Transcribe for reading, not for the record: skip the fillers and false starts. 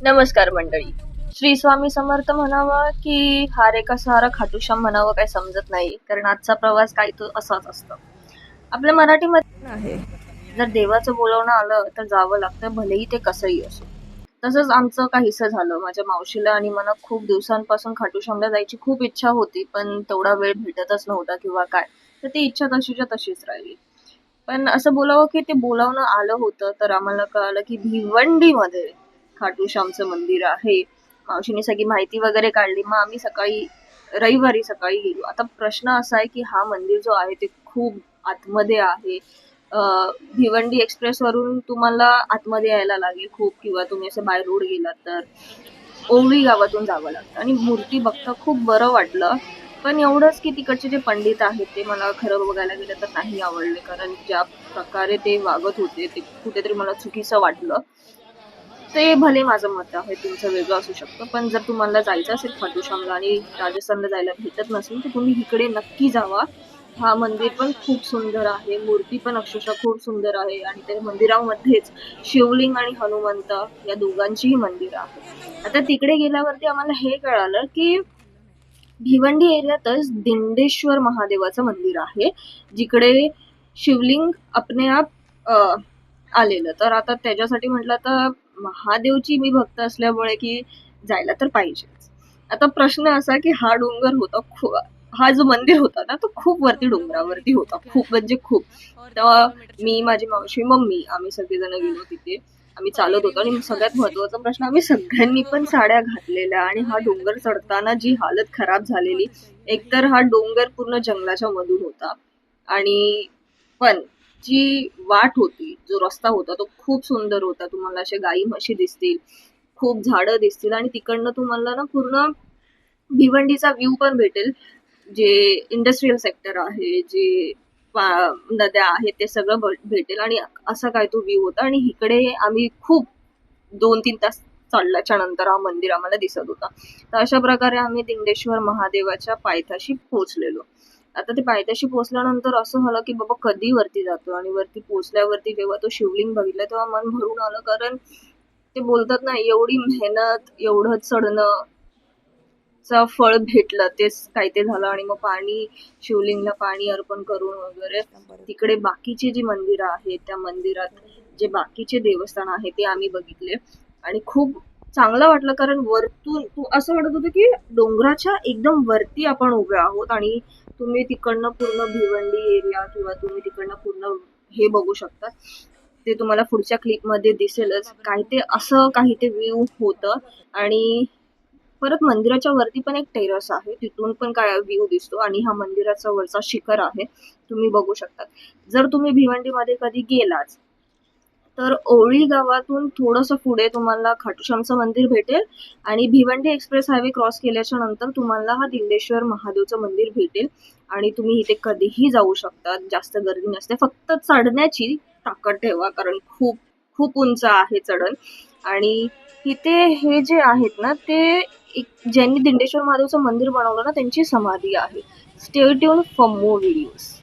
नमस्कार मंडळी. श्री स्वामी समर्थ म्हणावं की हा रेखा सहारा खाटूश्याम म्हणावं काही समजत नाही, कारण आजचा प्रवास काही तो असाच असतो. आपल्या मराठीमध्ये आहे, जर देवाचं बोलवणं आलं तर जावं लागतं, भलेही ते कसंही असो. तसंच आमचं काहीसं झालं. माझ्या मावशीला आणि मला खूप दिवसांपासून खाटूश्यामला जायची खूप इच्छा होती, पण तेवढा वेळ भेटतच नव्हता किंवा काय, तर ती इच्छा तशीच्या तशीच राहिली. पण असं बोलावं की ते बोलावणं आलं होतं, तर आम्हाला कळालं की भिवंडीमध्ये खाटू श्यामचं मंदिर आहे. मावशीने सगळी माहिती वगैरे काढली. मग आम्ही रविवारी सकाळी गेलो. आता प्रश्न असा आहे की हा मंदिर जो आहे ते खूप आतमध्ये आहे. भिवंडी एक्सप्रेस वरून तुम्हाला आतमध्ये यायला लागेल खूप, किंवा तुम्ही असं बाय रोड गेलात तर ओवळी गावातून जावं लागतं. आणि मूर्ती बघता खूप बरं वाटलं. पण एवढंच की तिकडचे जे पंडित आहेत ते मला खरं बघायला गेलं तर नाही आवडले, कारण ज्या प्रकारे ते वागत होते ते कुठेतरी मला चुकीचं वाटलं. ते भले माझं मत आहे, तुमचं वेगळं असू शकतं. पण जर तुम्हाला जायचं असेल खाटू श्यामला आणि राजस्थानला जायला भेटत नसेल तर तुम्ही इकडे नक्की जावा. हा मंदिर पण खूप सुंदर आहे. मूर्ती पण अक्षरशः खूप सुंदर आहे आणि त्या मंदिरामध्येच शिवलिंग आणि हनुमंत या दोघांचीही मंदिर आहे. आता तिकडे गेल्यावरती आम्हाला हे कळालं की भिवंडी एरियातच दिंडेश्वर महादेवाचं मंदिर आहे, जिकडे शिवलिंग अपने आप आलेलं. तर आता त्याच्यासाठी म्हटलं तर महादेवची मी भक्त असल्यामुळे की जायला तर पाहिजेच. आता प्रश्न असा की हा डोंगर होता खूप, हा जो मंदिर होता ना तो खूप वरती डोंगरावरती होता, खूप म्हणजे खूप. तेव्हा मी, माझी मावशी, मम्मी आम्ही सगळेजण गेलो तिथे. आम्ही चालत होतो आणि सगळ्यात महत्वाचा प्रश्न, आम्ही सगळ्यांनी पण साड्या घातलेल्या आणि हा डोंगर चढताना जी हालत खराब झालेली. एकतर हा डोंगर पूर्ण जंगलाच्या मधून होता, आणि पण जी वाट होती, जो रस्ता होता तो खूप सुंदर होता. तुम्हाला असे गाई म्हशी दिसतील, खूप झाडं दिसतील आणि तिकडनं तुम्हाला ना पूर्ण भिवंडीचा व्ह्यू पण भेटेल. जे इंडस्ट्रियल सेक्टर आहे, जे नद्या आहेत ते सगळं भेटेल आणि असा काय तो व्ह्यू होता. आणि इकडे आम्ही खूप 2-3 तास चालल्याच्या नंतर हा मंदिर आम्हाला दिसत होता. तर अशा प्रकारे आम्ही दिंडेश्वर महादेवाच्या पायथ्याशी पोहोचलेलो. आता ते पायथ्याशी पोहोचल्यानंतर असं झालं की बाबा कधी वरती जातो, आणि वरती पोहोचल्यावरती जेव्हा तो शिवलिंग बघितला तेव्हा मन भरून आलं, कारण ते बोलतात ना, एवढी मेहनत, एवढं चढणं चं फळ भेटलं, तेच काय ते झालं. आणि मग शिवलिंगला पाणी अर्पण करून वगैरे तिकडे बाकीची जी मंदिरं आहेत, त्या मंदिरात जे बाकीचे देवस्थान आहे ते आम्ही बघितले. आणि खूप चांगलं वाटलं, कारण वरतून असं वाटत होतं की डोंगराच्या एकदम वरती आपण उभे आहोत, आणि तुम्ही तिकडनं पूर्ण भिवंडी एरिया किंवा तुम्ही तिकडनं पूर्ण हे बघू शकता. ते तुम्हाला पुढच्या क्लिप मध्ये दिसेलच, काय ते असं काही ते व्ह्यू होतं. आणि परत मंदिराच्या वरती पण एक टेरस आहे, तिथून पण काय व्ह्यू दिसतो. आणि हा मंदिराचा वरचा शिखर आहे, तुम्ही बघू शकता. जर तुम्ही भिवंडीमध्ये कधी गेलाच तर ओवळी गावातून थोडंसं पुढे तुम्हाला खाटूश्यामचं मंदिर भेटेल, आणि भिवंडी एक्सप्रेस हायवे क्रॉस केल्याच्या नंतर तुम्हाला हा दिंडेश्वर महादेवचं मंदिर भेटेल. आणि तुम्ही इथे कधीही जाऊ शकता, जास्त गर्दी नसते, फक्त चढण्याची ताकद ठेवा, कारण खूप खूप उंच आहे चढण. आणि तिथे हे जे आहेत ना ते ज्यांनी दिंडेश्वर महादेवचं मंदिर बनवलं ना त्यांची समाधी आहे. Stay tune for more videos.